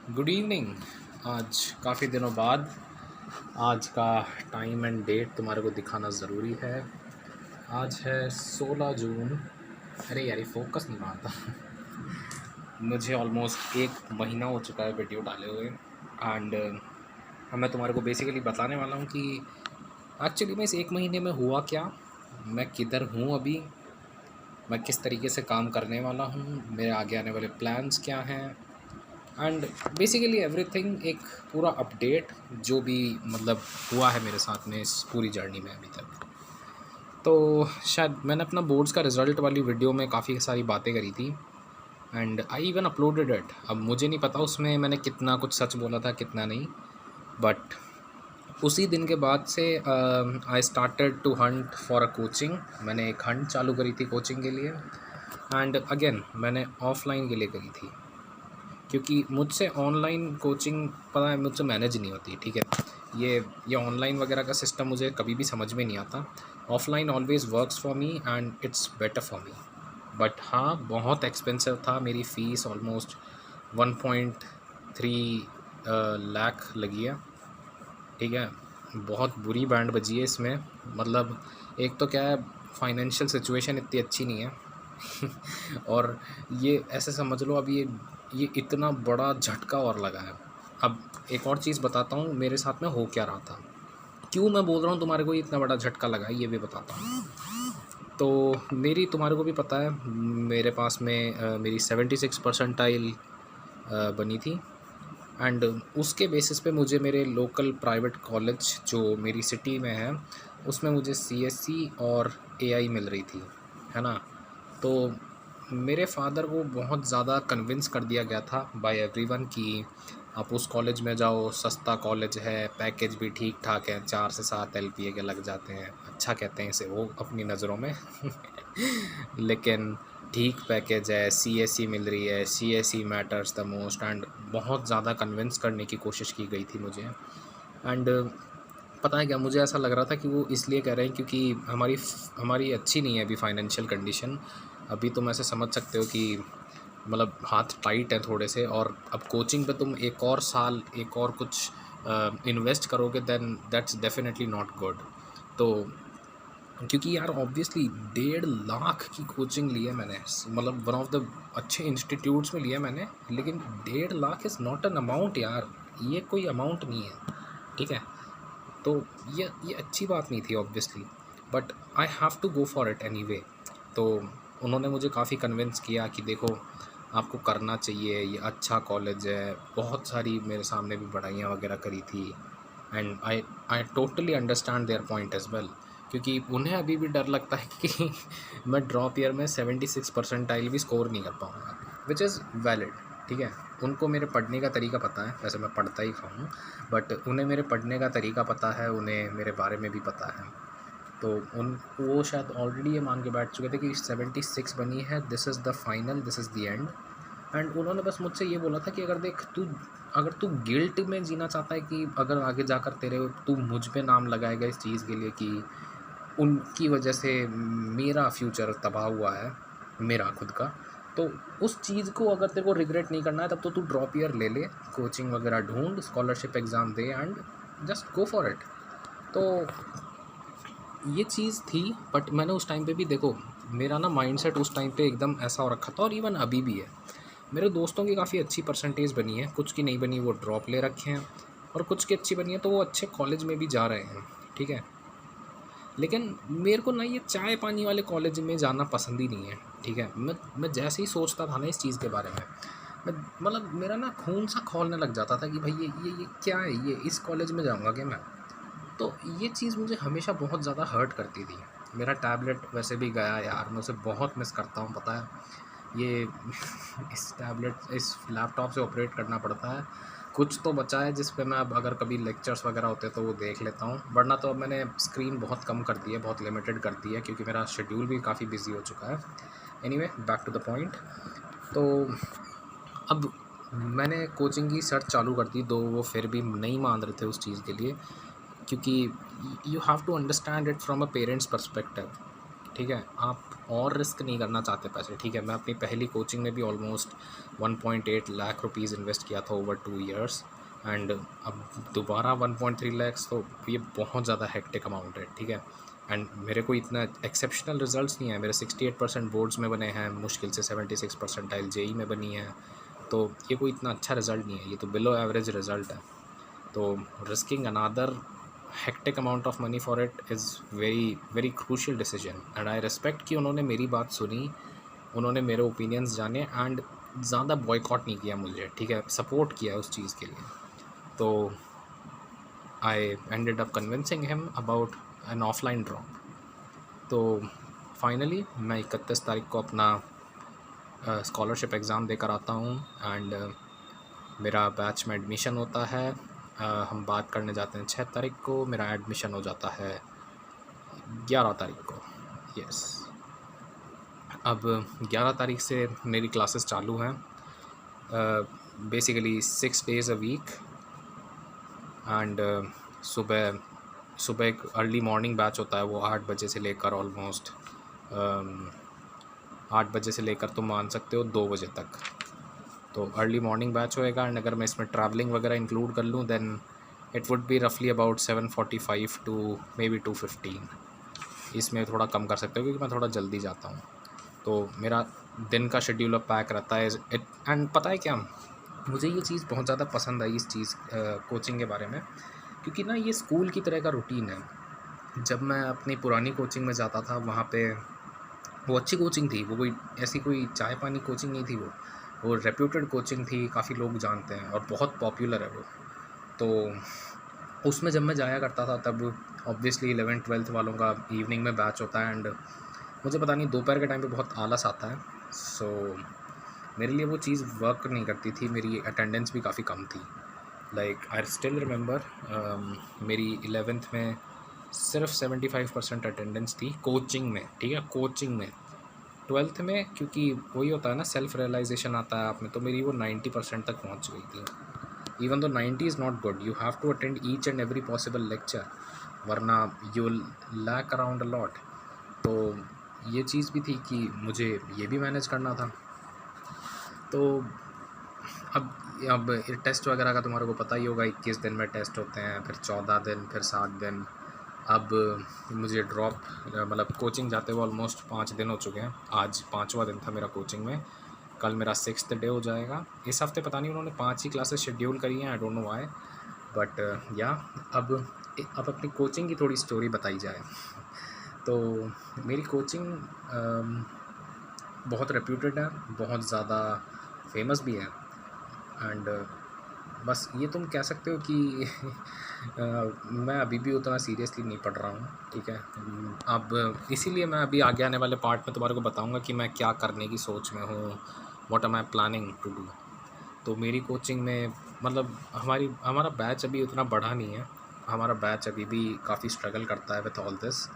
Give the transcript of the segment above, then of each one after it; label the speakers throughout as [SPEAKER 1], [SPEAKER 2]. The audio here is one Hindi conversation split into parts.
[SPEAKER 1] Good evening. आज काफ़ी दिनों बाद आज का टाइम एंड डेट तुम्हारे को दिखाना ज़रूरी है। आज है 16 जून। अरे यार, ये फोकस नहीं मारता। मुझे ऑलमोस्ट एक महीना हो चुका है वीडियो डाले हुए। एंड मैं तुम्हारे को बेसिकली बताने वाला हूँ कि एक्चुअली में इस एक महीने में हुआ क्या, मैं किधर हूँ अभी, मैं किस तरीके से काम करने वाला हूँ, मेरे आगे आने वाले प्लान्स क्या हैं, एंड बेसिकली एवरीथिंग, एक पूरा अपडेट जो भी मतलब हुआ है मेरे साथ में इस पूरी जर्नी में अभी तक। तो शायद मैंने अपना बोर्ड्स का रिज़ल्ट वाली वीडियो में काफ़ी सारी बातें करी थी and I even uploaded it. अब मुझे नहीं पता उसमें मैंने कितना कुछ सच बोला था कितना नहीं, बट उसी दिन के बाद से I started to hunt for a coaching. मैंने एक हंट चालू करी थी कोचिंग के लिए, एंड अगेन मैंने ऑफलाइन के लिए करी थी क्योंकि मुझसे ऑनलाइन कोचिंग पता है मुझसे मैनेज नहीं होती। ठीक है, ये ऑनलाइन वगैरह का सिस्टम मुझे कभी भी समझ में नहीं आता। Offline always works for me and it's better for me. But हाँ, बहुत एक्सपेंसिव था। मेरी फ़ीस ऑलमोस्ट 1.3 लाख लगी है। ठीक है, बहुत बुरी बैंड बजी है इसमें। मतलब एक तो क्या है, फाइनेंशियल सिचुएशन इतनी अच्छी नहीं है। और ये ऐसे समझ लो, अब ये इतना बड़ा झटका और लगा है। अब एक और चीज़ बताता हूँ मेरे साथ में हो क्या रहा था, क्यों मैं बोल रहा हूँ तुम्हारे को ये इतना बड़ा झटका लगा है, ये भी बताता हूँ। तो मेरी तुम्हारे को भी पता है, मेरे पास में मेरी 76 परसेंटाइल बनी थी। एंड उसके बेसिस पे मुझे मेरे लोकल प्राइवेट कॉलेज जो मेरी सिटी में है उसमें मुझे सीएससी और एआई मिल रही थी, है ना। तो मेरे फादर को बहुत ज़्यादा कन्विंस कर दिया गया था बाय एवरीवन कि आप उस कॉलेज में जाओ, सस्ता कॉलेज है, पैकेज भी ठीक ठाक है, 4 से 7 LPA के लग जाते हैं, अच्छा कहते हैं इसे वो अपनी नज़रों में। लेकिन ठीक पैकेज है, सीएससी मिल रही है, CSC matters the most, and बहुत ज़्यादा कन्विंस करने की कोशिश की गई थी मुझे। एंड पता है क्या, मुझे ऐसा लग रहा था कि वो इसलिए कह रहे हैं क्योंकि हमारी अच्छी नहीं है अभी फाइनेंशियल कंडीशन। अभी तुम ऐसे समझ सकते हो कि मतलब हाथ टाइट है थोड़े से, और अब कोचिंग पे तुम एक और साल एक और कुछ इन्वेस्ट करोगे then that's definitely not good. तो क्योंकि यार ऑब्वियसली 1.5 लाख की कोचिंग ली है मैंने, मतलब वन ऑफ द अच्छे इंस्टीट्यूट्स में लिया मैंने, लेकिन 1.5 lakh is not an amount यार, ये कोई अमाउंट नहीं है। ठीक है, तो ये अच्छी बात नहीं थी obviously, but I have to go for it anyway. तो उन्होंने मुझे काफ़ी कन्विंस किया कि देखो आपको करना चाहिए, ये अच्छा कॉलेज है, बहुत सारी मेरे सामने भी पढ़ाइयाँ वगैरह करी थी। And I totally understand their point as well, क्योंकि उन्हें अभी भी डर लगता है कि मैं ड्रॉप ईयर में 76 परसेंटाइल भी स्कोर नहीं कर पाऊँगा, विच इज़ वैलिड। ठीक है, उनको मेरे पढ़ने का तरीका पता है, वैसे मैं पढ़ता ही खाऊँ, बट उन्हें मेरे पढ़ने का तरीका पता है, उन्हें मेरे बारे में भी पता है। तो वो शायद ऑलरेडी ये मान के बैठ चुके थे कि 76 बनी है, this is the final, this is the end. And उन्होंने बस मुझसे ये बोला था कि अगर तू गिल्ट में जीना चाहता है कि अगर आगे जाकर तू मुझ पे नाम लगाएगा इस चीज़ के लिए कि उनकी वजह से मेरा फ्यूचर तबाह हुआ है, मेरा खुद का, तो उस चीज़ को अगर तेरे को रिग्रेट नहीं करना है तब तो तू ड्रॉप ईयर ले ले, कोचिंग वगैरह ढूंढ, scholarship exam they and just go for it. तो ये चीज़ थी, बट मैंने उस टाइम पे भी देखो, मेरा ना माइंडसेट उस टाइम पे एकदम ऐसा हो रखा था, और इवन अभी भी है। मेरे दोस्तों की काफ़ी अच्छी परसेंटेज बनी है, कुछ की नहीं बनी, वो ड्रॉप ले रखे हैं, और कुछ की अच्छी बनी है तो वो अच्छे कॉलेज में भी जा रहे हैं। ठीक है, लेकिन मेरे को ना ये चाय पानी वाले कॉलेज में जाना पसंद ही नहीं है। ठीक है, मैं जैसे ही सोचता था ना इस चीज़ के बारे में, मैं मतलब मेरा ना खून सा खौलने लग जाता था कि भाई ये क्या है, ये इस कॉलेज में जाऊँगा क्या मैं। तो ये चीज़ मुझे हमेशा बहुत ज़्यादा हर्ट करती थी। मेरा टैबलेट वैसे भी गया यार, मैं उसे बहुत मिस करता हूँ, पता है। ये इस लैपटॉप से ऑपरेट करना पड़ता है। कुछ तो बचा है जिस पे मैं अब अगर कभी लेक्चर्स वगैरह होते तो वो देख लेता हूँ, वरना तो अब मैंने स्क्रीन बहुत कम कर दी है, बहुत लिमिटेड कर दी है, क्योंकि मेरा शेड्यूल भी काफ़ी बिजी हो चुका है। Anyway, back to the point. तो अब मैंने कोचिंग की सर्च चालू कर दी, दो वो फिर भी नहीं मान रहे थे उस चीज़ के लिए, क्योंकि you have to understand it from a parents perspective. ठीक है, आप और रिस्क नहीं करना चाहते पैसे, ठीक है। मैं अपनी पहली कोचिंग में भी ऑलमोस्ट 1.8 लाख रुपीज़ इन्वेस्ट किया था ओवर 2 इयर्स, एंड अब दोबारा 1.3 लैक्स, तो ये बहुत ज़्यादा हेक्टिक अमाउंट है, ठीक है। एंड मेरे को इतना एक्सेप्शनल रिजल्ट्स नहीं है, मेरे 68% बोर्ड्स में बने हैं, मुश्किल से 76 परसेंटाइल जेई में बनी है, तो ये कोई इतना अच्छा रिज़ल्ट नहीं है, ये तो बिलो एवरेज रिज़ल्ट है। तो risking another hectic amount of money for it is very very crucial decision, and I respect कि उन्होंने मेरी बात सुनी, उन्होंने मेरे ओपिनियंस जाने, एंड ज़्यादा बॉयकॉट नहीं किया मुझे, ठीक है, सपोर्ट किया उस चीज़ के लिए। तो I ended up convincing him about an offline drop. तो फाइनली मैं 31 तारीख को अपना स्कॉलरशिप एग्ज़ाम देकर आता हूँ, एंड मेरा बैच में एडमिशन होता है। हम बात करने जाते हैं 6 तारीख को, मेरा एडमिशन हो जाता है 11 तारीख को। यस, अब 11 तारीख से मेरी क्लासेस चालू हैं, basically 6 days a week, and सुबह सुबह एक अर्ली मॉर्निंग बैच होता है, वो 8 बजे से लेकर ऑलमोस्ट 8 बजे से लेकर तुम मान सकते हो 2 बजे तक, तो अर्ली मॉर्निंग बैच होएगा। एंड अगर मैं इसमें ट्रैवलिंग वगैरह इंक्लूड कर लूँ देन इट वुड बी रफली अबाउट 7:45 टू मे बी 2:15। इसमें थोड़ा कम कर सकते हो क्योंकि मैं थोड़ा जल्दी जाता हूँ, तो मेरा दिन का शेड्यूल अब पैक रहता है। एंड पता है क्या, मुझे ये चीज़ बहुत ज़्यादा पसंद आई इस चीज़ कोचिंग के बारे में, क्योंकि ना ये स्कूल की तरह का रूटीन है। जब मैं अपनी पुरानी कोचिंग में जाता था वहाँ पे वो अच्छी कोचिंग थी, वो कोई ऐसी कोई चाय पानी कोचिंग नहीं थी, वो रेप्यूटेड कोचिंग थी, काफ़ी लोग जानते हैं और बहुत पॉपुलर है वो। तो उसमें जब मैं जाया करता था तब ऑब्वियसली 11th-12th वालों का इवनिंग में बैच होता है, एंड मुझे पता नहीं दोपहर के टाइम पे बहुत आलस आता है, सो मेरे लिए वो चीज़ वर्क नहीं करती थी, मेरी अटेंडेंस भी काफ़ी कम थी। लाइक आई स्टिल रिमेंबर मेरी 11th में सिर्फ 75% अटेंडेंस थी कोचिंग में, ठीक है, कोचिंग में। 12th में क्योंकि वही होता है ना, सेल्फ रियलाइजेशन आता है आप में, तो मेरी वो 90% तक पहुंच गई थी। Even though 90 is not good, you have to attend each and every possible lecture, वरना you will lack around a lot. तो ये चीज़ भी थी कि मुझे ये भी मैनेज करना था। तो अब टेस्ट वगैरह का तुम्हारे को पता ही होगा, 21 दिन में टेस्ट होते हैं, फिर 14 दिन, फिर 7 दिन। अब मुझे ड्रॉप मतलब कोचिंग जाते हुए ऑलमोस्ट 5 दिन हो चुके हैं, आज 5वां दिन था मेरा कोचिंग में, कल मेरा 6th डे हो जाएगा। इस हफ्ते पता नहीं उन्होंने 5 ही क्लासेस शेड्यूल करी हैं, आई डोंट नो व्हाई, बट या अब अपनी कोचिंग की थोड़ी स्टोरी बताई जाए। तो मेरी कोचिंग बहुत रेप्यूटेड है, बहुत ज़्यादा फेमस भी है, एंड बस ये तुम कह सकते हो कि मैं अभी भी उतना सीरियसली नहीं पढ़ रहा हूँ, ठीक है। अब इसीलिए मैं अभी आगे आने वाले पार्ट में तुम्हारे को बताऊँगा कि मैं क्या करने की सोच में हूँ, what am I planning to do. तो मेरी कोचिंग में मतलब हमारा बैच अभी उतना बड़ा नहीं है, हमारा बैच अभी भी काफ़ी स्ट्रगल करता है विथ ऑल दिस।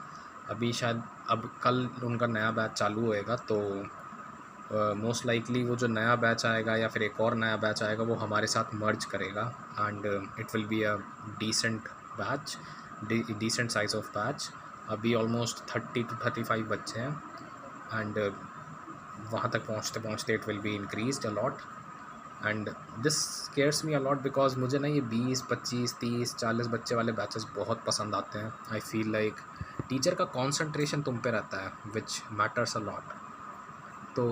[SPEAKER 1] अभी शायद अब कल उनका नया बैच चालू होएगा, तो मोस्ट लाइकली वो जो नया बैच आएगा या फिर एक और नया बैच आएगा वो हमारे साथ मर्ज करेगा, and it will be a decent batch, decent size of batch. अभी ऑलमोस्ट 30 to 35 बच्चे हैं, एंड वहाँ तक पहुँचते पहुँचते it will be increased a lot, and this scares me a lot because मुझे ना ये 20, 25, 30, 40 बच्चे वाले बैचेस बहुत पसंद आते हैं। आई फील लाइक टीचर का कॉन्सेंट्रेशन तुम पे रहता है, विच मैटर्स अ लॉट। तो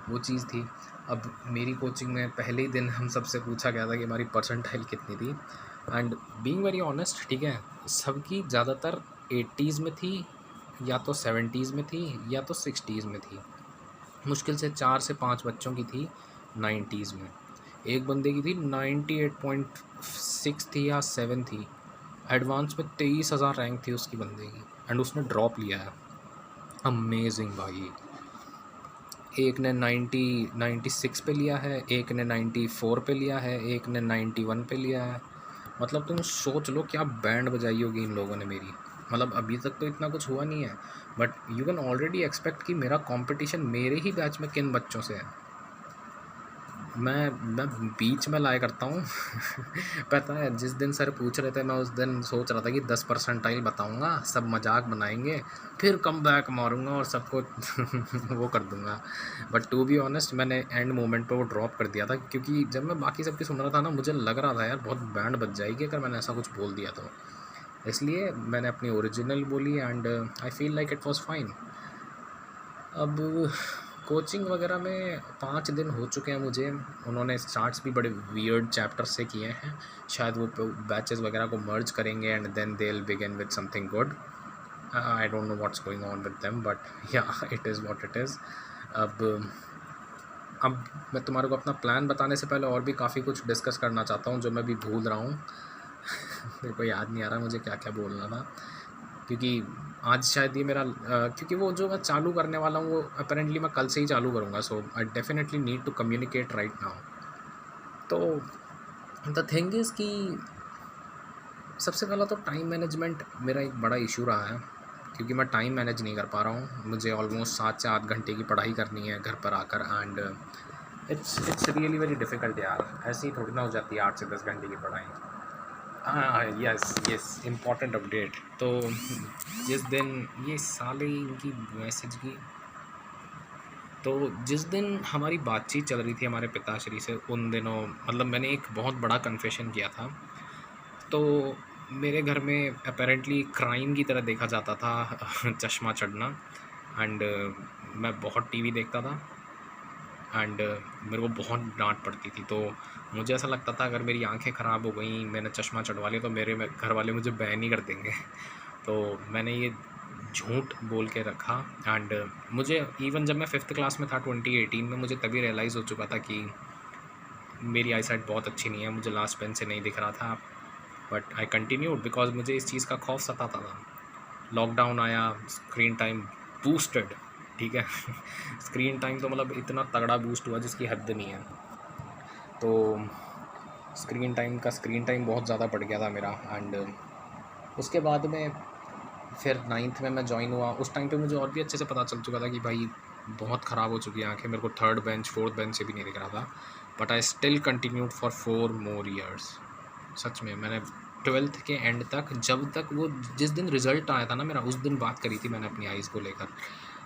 [SPEAKER 1] वो चीज़ थी। अब मेरी कोचिंग में पहले ही दिन हम सबसे पूछा गया था कि हमारी परसेंटाइल कितनी थी, एंड बीइंग वेरी ऑनेस्ट, ठीक है, सबकी ज़्यादातर 80s में थी, या तो 70s में थी, या तो 60s में थी। मुश्किल से 4 से 5 बच्चों की थी 90s में, एक बंदे की थी 98.6 थी या 7 थी। एडवांस में 23,000 रैंक थी उसकी बंदे की, एंड उसने ड्रॉप लिया है। अमेजिंग भाई। एक ने 96 पे लिया है, एक ने 94 पे लिया है, एक ने 91 पे लिया है। मतलब तुम सोच लो क्या बैंड बजाई होगी इन लोगों ने मेरी। मतलब अभी तक तो इतना कुछ हुआ नहीं है, but you can already expect कि मेरा कंपटीशन मेरे ही बैच में किन बच्चों से है। मैं बीच में लाया करता हूँ। पता है जिस दिन सर पूछ रहे थे मैं उस दिन सोच रहा था कि 10 परसेंटाइल बताऊँगा, सब मजाक बनाएंगे, फिर कम बैक मारूँगा और सबको वो कर दूँगा। बट टू बी ऑनेस्ट मैंने एंड मोमेंट पे वो ड्रॉप कर दिया था, क्योंकि जब मैं बाकी सबकी सुन रहा था ना, मुझे लग रहा था यार बहुत बैंड बज जाएगी अगर मैंने ऐसा कुछ बोल दिया तो। इसलिए मैंने अपनी ओरिजिनल बोली and I feel like it was fine. अब कोचिंग वगैरह में 5 दिन हो चुके हैं मुझे। उन्होंने स्टार्ट्स भी बड़े वियर्ड चैप्टर से किए हैं। शायद वो बैचेस वगैरह को मर्ज करेंगे and then they will begin with something good. I don't know what's going on with them, but yeah it is what it is. अब मैं तुम्हारे को अपना प्लान बताने से पहले और भी काफ़ी कुछ डिस्कस करना चाहता हूँ जो मैं भी भूल रहा हूँ। मेरे को याद नहीं आ रहा मुझे क्या क्या बोलना था, क्योंकि आज शायद ये मेरा क्योंकि वो जो मैं चालू करने वाला हूँ वो अपेरेंटली मैं कल से ही चालू करूँगा। So I definitely need to communicate right now. तो द थिंग इज़ कि सबसे पहला तो टाइम मैनेजमेंट मेरा एक बड़ा इशू रहा है, क्योंकि मैं टाइम मैनेज नहीं कर पा रहा हूँ। मुझे ऑलमोस्ट 7 से 8 घंटे की पढ़ाई करनी है घर पर आकर and it's really very difficult यार। ऐसे ही थोड़ी ना हो जाती है 8 से 10 घंटे की पढ़ाई। हाँ यस यस, इम्पॉर्टेंट अपडेट। तो जिस दिन ये साले इनकी मैसेज की, तो जिस दिन हमारी बातचीत चल रही थी हमारे पिताश्री से, उन दिनों मतलब मैंने एक बहुत बड़ा कन्फेशन किया था। तो मेरे घर में अपेरेंटली क्राइम की तरह देखा जाता था चश्मा चढ़ना एंड मैं बहुत टीवी देखता था एंड मेरे को बहुत डांट पड़ती थी। तो मुझे ऐसा लगता था अगर मेरी आंखें ख़राब हो गई, मैंने चश्मा चढ़वा लिया, तो मेरे घर वाले मुझे बैन ही कर देंगे। तो मैंने ये झूठ बोल के रखा एंड मुझे इवन जब मैं 5th क्लास में था 2018 में, मुझे तभी रियलाइज़ हो चुका था कि मेरी आई साइट बहुत अच्छी नहीं है, मुझे लास्ट पेन से नहीं दिख रहा था। बट आई कंटिन्यूड बिकॉज मुझे इस चीज़ का खौफ सताता था। लॉकडाउन आया, स्क्रीन टाइम बूस्टेड, ठीक है। स्क्रीन टाइम तो मतलब इतना तगड़ा बूस्ट हुआ जिसकी हद नहीं है। तो स्क्रीन टाइम बहुत ज़्यादा बढ़ गया था मेरा एंड उसके बाद में फिर 9th में मैं ज्वाइन हुआ। उस टाइम पे मुझे और भी अच्छे से पता चल चुका था कि भाई बहुत ख़राब हो चुकी है आँखें। मेरे को 3rd बेंच 4th बेंच से भी नहीं दिख रहा था, but I still continued for 4 more years. सच में मैंने 12th के एंड तक, जब तक वो जिस दिन रिज़ल्ट आया था ना मेरा, उस दिन बात करी थी मैंने अपनी आइज़ को लेकर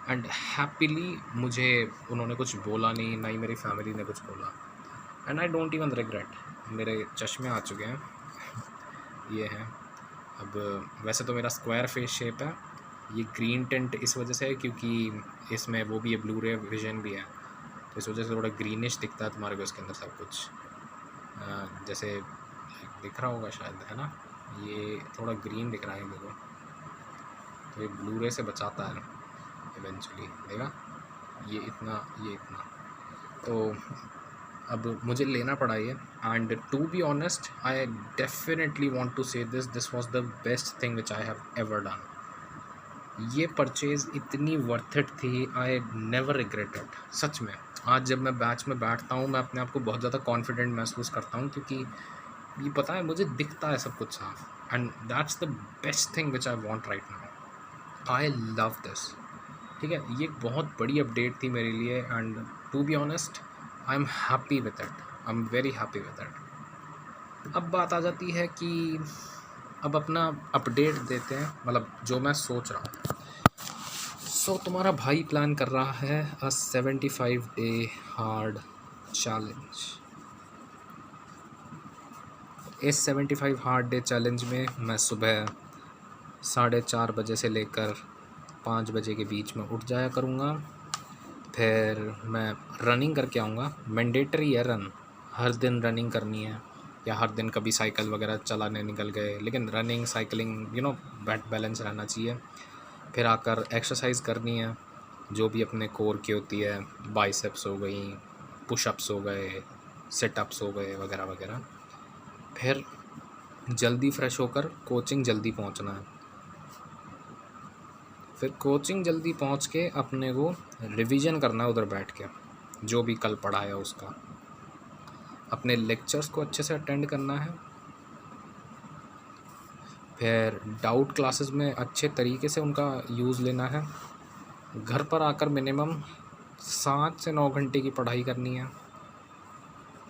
[SPEAKER 1] एंड हैप्पीली मुझे उन्होंने कुछ बोला नहीं, ना ही मेरी फैमिली ने कुछ बोला and I don't even regret. मेरे चश्मे आ चुके हैं, ये हैं। अब वैसे तो मेरा स्क्वायर फेस शेप है, ये ग्रीन टिंट इस वजह से है क्योंकि इसमें वो भी है, ब्लू रे विजन भी है, तो इस वजह से थोड़ा ग्रीनिश दिखता है तुम्हारे को इसके अंदर सब कुछ। जैसे दिख रहा होगा शायद, है ना, ये थोड़ा ग्रीन दिख रहा है देखो, तो ये ब्लू रे से बचाता है इवेंचुअली, देखा, ये इतना। तो अब मुझे लेना पड़ा ये and to be honest I definitely want to say this was the best thing which I have ever done. ये परचेज़ इतनी वर्थ इट थी, आई नेवर रिग्रेट इट। सच में आज जब मैं बैच में बैठता हूँ मैं अपने आप को बहुत ज़्यादा कॉन्फिडेंट महसूस करता हूँ, क्योंकि ये पता है मुझे दिखता है सब कुछ साफ and that's the best thing which I want right now. I love this, ठीक है। ये एक बहुत बड़ी अपडेट थी मेरे लिए and to be honest I am happy with it, I am very happy with it. अब बात आ जाती है कि अब अपना अपडेट देते हैं, मतलब जो मैं सोच रहा हूँ। सो तुम्हारा भाई प्लान कर रहा है अ 75 डे हार्ड चैलेंज। इस 75 हार्ड डे चैलेंज में मैं सुबह 4:30 बजे से लेकर 5 बजे के बीच में उठ जाया करूँगा। फिर मैं रनिंग करके आऊँगा। मैंडेटरी है रन, हर दिन रनिंग करनी है, या हर दिन कभी साइकिल वगैरह चलाने निकल गए, लेकिन रनिंग साइकिलिंग बैलेंस रहना चाहिए। फिर आकर एक्सरसाइज करनी है जो भी अपने कोर की होती है, बाइसेप्स हो गई, पुशअप्स हो गए, सिटअप्स हो गए, वगैरह वगैरह। फिर जल्दी फ्रेश होकर कोचिंग जल्दी पहुंचना है। फिर कोचिंग जल्दी पहुंच के अपने को रिवीजन करना है उधर बैठ के, जो भी कल पढ़ा है उसका। अपने लेक्चर्स को अच्छे से अटेंड करना है। फिर डाउट क्लासेस में अच्छे तरीके से उनका यूज़ लेना है। घर पर आकर मिनिमम 7 से 9 घंटे की पढ़ाई करनी है।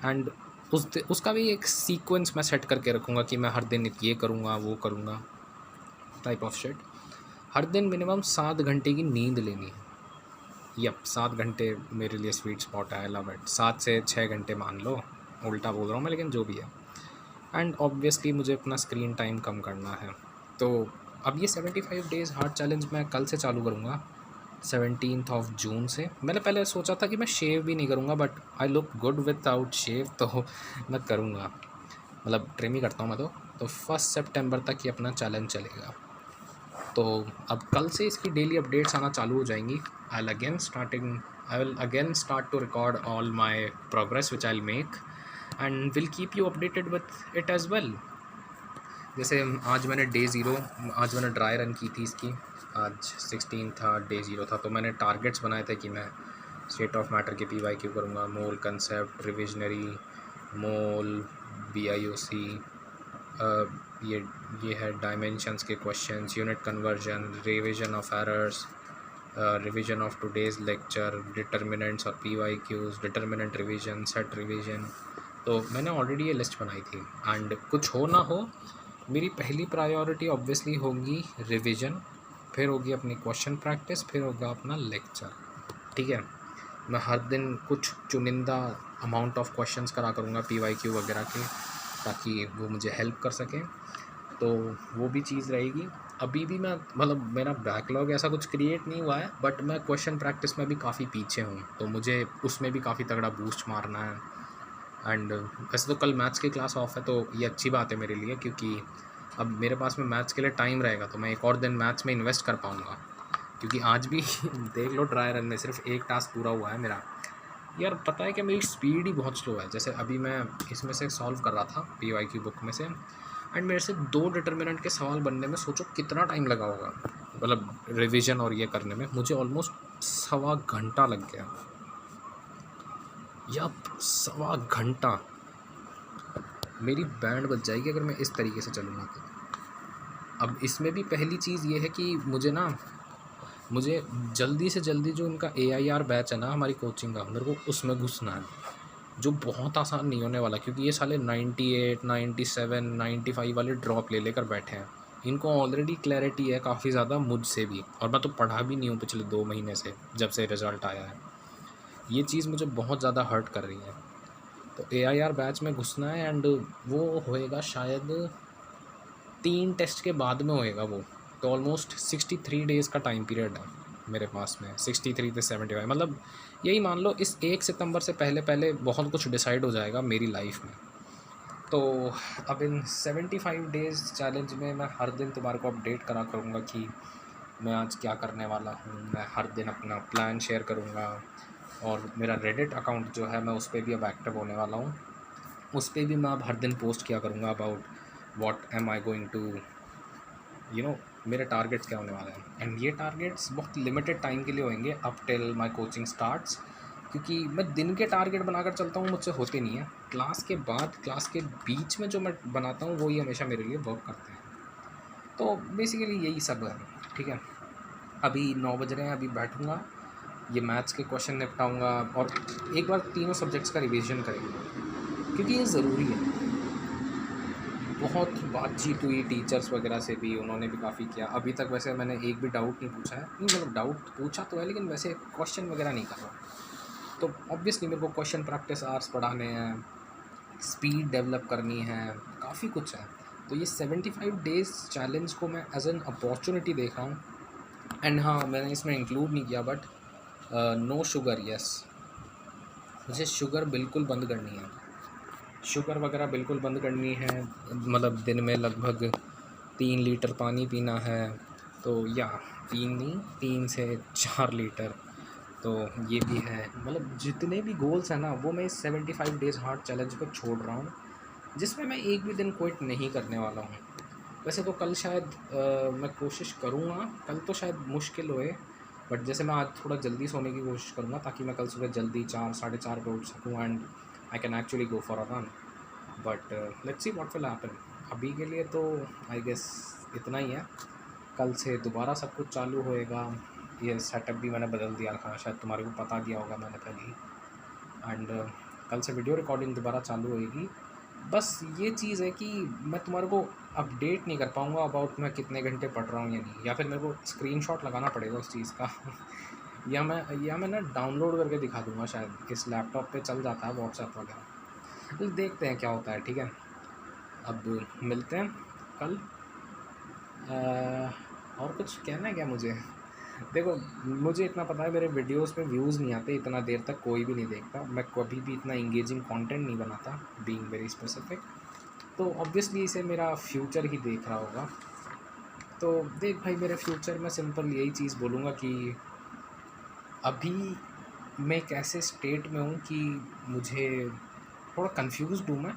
[SPEAKER 1] एंड उसका भी एक सीक्वेंस मैं सेट करके रखूँगा कि मैं हर दिन ये करूँगा वो करूँगा, टाइप ऑफ शिट। हर दिन मिनिमम 7 घंटे की नींद लेनी है। 7 घंटे मेरे लिए स्वीट स्पॉट है, आई लव इट। 7 से 6 घंटे मान लो, उल्टा बोल रहा हूँ मैं, लेकिन जो भी है। एंड ऑब्वियसली मुझे अपना स्क्रीन टाइम कम करना है। तो अब ये 75 डेज़ हार्ड चैलेंज मैं कल से चालू करूँगा, 17 जून से। मैंने पहले सोचा था कि मैं शेव भी नहीं करूँगा, but I look good without shave, तो मैं करूँगा, मतलब ट्रिम ही करता हूँ मैं तो 1 सितंबर तक ये अपना चैलेंज चलेगा। तो अब कल से इसकी डेली अपडेट्स आना चालू हो जाएंगी। I will again start to record all my progress which I will make and will keep you updated with it as well. जैसे आज मैंने ड्राई रन की थी इसकी, आज 16 था, डे 0 था। तो मैंने टारगेट्स बनाए थे कि मैं स्टेट ऑफ मैटर के PYQ करूँगा, मोल कंसेप्ट, रिविजनरी, मोल, BIOC, ये है डायमेंशंस के questions, unit conversion, revision of errors, revision of today's lecture, determinants और PYQs, determinant revision, set revision. तो मैंने ऑलरेडी ये लिस्ट बनाई थी। एंड कुछ हो ना हो, मेरी पहली प्रायोरिटी ऑब्वियसली होगी रिविज़न, फिर होगी अपनी क्वेश्चन प्रैक्टिस, फिर होगा अपना लेक्चर। ठीक है, मैं हर दिन कुछ चुनिंदा अमाउंट ऑफ क्वेश्चंस करा करूँगा PYQ वगैरह के, ताकि वो मुझे हेल्प कर सकें। तो वो भी चीज़ रहेगी। अभी भी मैं, मतलब मेरा बैकलॉग ऐसा कुछ क्रिएट नहीं हुआ है, बट मैं क्वेश्चन प्रैक्टिस में भी काफ़ी पीछे हूँ, तो मुझे उसमें भी काफ़ी तगड़ा बूस्ट मारना है। एंड वैसे तो कल मैथ्स की क्लास ऑफ है, तो ये अच्छी बात है मेरे लिए, क्योंकि अब मेरे पास में मैथ्स के लिए टाइम रहेगा, तो मैं एक और दिन मैथ्स में इन्वेस्ट कर पाऊँगा। क्योंकि आज भी देख लो, ड्राई रन में सिर्फ एक टास्क पूरा हुआ है मेरा। यार पता है कि मेरी स्पीड ही बहुत स्लो है। जैसे अभी मैं इसमें से सॉल्व कर रहा था PYQ बुक में से, एंड मेरे से 2 डिटर्मिनेंट के सवाल बनने में सोचो कितना टाइम लगा होगा, मतलब रिवीजन और ये करने में मुझे ऑलमोस्ट 1.25 घंटा लग गया। 1.25 घंटा मेरी बैंड बज जाएगी अगर मैं इस तरीके से चलूँगा तो। अब इसमें भी पहली चीज़ ये है कि मुझे जल्दी से जल्दी जो उनका AIR बैच है ना हमारी कोचिंग का, मेरे को उसमें घुसना है, जो बहुत आसान नहीं होने वाला, क्योंकि ये साले 98, 97, 95 वाले ड्रॉप ले लेकर बैठे हैं। इनको ऑलरेडी क्लैरिटी है काफ़ी ज़्यादा, मुझसे भी, और मैं तो पढ़ा भी नहीं हूँ पिछले 2 महीने से, जब से रिज़ल्ट आया है। ये चीज़ मुझे बहुत ज़्यादा हर्ट कर रही है। तो AIR बैच में घुसना है, एंड वो होएगा शायद 3 टेस्ट के बाद में होएगा वो। तो ऑलमोस्ट 63 डेज़ का टाइम पीरियड है मेरे पास में, 63 से 75, मतलब यही मान लो इस 1 सितंबर से पहले पहले बहुत कुछ डिसाइड हो जाएगा मेरी लाइफ में। तो अब इन 75 डेज़ चैलेंज में मैं हर दिन तुम्हारे को अपडेट करा करूँगा कि मैं आज क्या करने वाला हूँ। मैं हर दिन अपना प्लान शेयर करूँगा, और मेरा रेडिट अकाउंट जो है मैं उस पर भी अब एक्टिव होने वाला हूँ। उस पर भी मैं अब हर दिन पोस्ट किया करूँगा about what am I going to मेरे टारगेट्स क्या होने वाले हैं। एंड ये टारगेट्स बहुत लिमिटेड टाइम के लिए होंगे, up till my coaching starts, क्योंकि मैं दिन के टारगेट बनाकर चलता हूँ, मुझसे होते नहीं है। क्लास के बाद, क्लास के बीच में जो मैं बनाता हूँ, वही हमेशा मेरे लिए वर्क करते हैं। तो बेसिकली यही सब है। ठीक है, अभी 9 बज रहे हैं, अभी बैठूँगा, ये मैथ्स के क्वेश्चन निपटाऊँगा, और एक बार तीनों सब्जेक्ट्स का रिविजन करेंगे, क्योंकि ये ज़रूरी है। बहुत बातचीत हुई टीचर्स वगैरह से भी, उन्होंने भी काफ़ी किया। अभी तक वैसे मैंने एक भी डाउट नहीं पूछा है, नहीं मतलब डाउट पूछा तो है, लेकिन वैसे क्वेश्चन वगैरह नहीं कर रहा। तो ऑब्वियसली मेरे को क्वेश्चन प्रैक्टिस आवर्स पढ़ाने हैं, स्पीड डेवलप करनी है, काफ़ी कुछ है। तो ये 75 डेज़ चैलेंज को मैं एज एन अपॉर्चुनिटी देख रहा हूँ। एंड हाँ, मैंने इसमें इंक्लूड नहीं किया, बट नो शुगर, यस, मुझे शुगर बिल्कुल बंद करनी है। शुगर वगैरह बिल्कुल बंद करनी है, मतलब दिन में लगभग 3 लीटर पानी पीना है। तो या 3 नहीं, 3 से 4 लीटर। तो ये भी है, मतलब जितने भी गोल्स हैं ना, वो मैं इस 75 डेज़ हार्ड चैलेंज पर छोड़ रहा हूँ, जिसमें मैं एक भी दिन क्विट नहीं करने वाला हूँ। वैसे तो कल शायद मैं कोशिश करूँगा, कल तो शायद मुश्किल होए, बट जैसे मैं आज थोड़ा जल्दी सोने की कोशिश करूँगा, ताकि मैं कल सुबह जल्दी 4, 4:30 पे उठ सकूँ, and I can actually go for a run. But let's see what will happen. अभी के लिए तो आई गेस इतना ही है। कल से दोबारा सब कुछ चालू होएगा। ये सेटअप भी मैंने बदल दिया था, शायद तुम्हारे को पता दिया होगा मैंने पहले ही। एंड कल से वीडियो रिकॉर्डिंग दोबारा चालू होएगी। बस ये चीज़ है कि मैं तुम्हारे को अपडेट नहीं कर पाऊँगा अबाउट मैं कितने घंटे पढ़ रहा हूँ या नहीं, या फिर मेरे को स्क्रीनशॉट लगाना पड़ेगा उस चीज़ का या मैं ना डाउनलोड करके दिखा दूँगा, शायद इस लैपटॉप पे चल जाता है व्हाट्सएप वगैरह। तो देखते हैं क्या होता है, ठीक है। अब मिलते हैं कल। और कुछ कहना है क्या मुझे? देखो, मुझे इतना पता है मेरे वीडियोस पे व्यूज़ नहीं आते, इतना देर तक कोई भी नहीं देखता, मैं कभी भी इतना इंगेजिंग कंटेंट नहीं बनाता, बीइंग वेरी स्पेसिफिक। तो ऑब्वियसली इसे मेरा फ्यूचर ही देख रहा होगा। तो देख भाई, मेरे फ्यूचर में सिंपल यही चीज़ बोलूँगा कि अभी मैं एक ऐसे स्टेट में हूँ कि मुझे थोड़ा कन्फ्यूज़्ड हूँ मैं।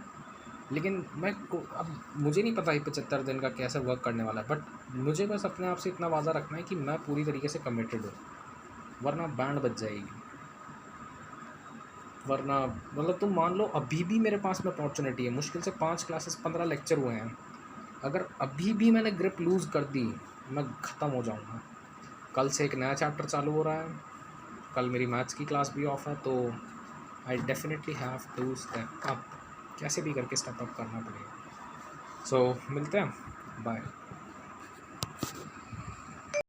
[SPEAKER 1] लेकिन अब मुझे नहीं पता ये 75 दिन का कैसे वर्क करने वाला है, बट मुझे बस अपने आप से इतना वादा रखना है कि मैं पूरी तरीके से कमिटेड हूँ, वरना बैंड बज जाएगी। वरना मतलब तुम मान लो अभी भी मेरे पास में अपॉर्चुनिटी है, मुश्किल से 5 क्लासेस 15 लेक्चर हुए हैं, अगर अभी भी मैंने ग्रिप लूज़ कर दी मैं ख़त्म हो जाऊँगा। कल से एक नया चैप्टर चालू हो रहा है, कल मेरी मैथ्स की क्लास भी ऑफ है, तो I definitely have to step up, कैसे भी करके स्टेप अप करना पड़ेगा। सो मिलते हैं, बाय।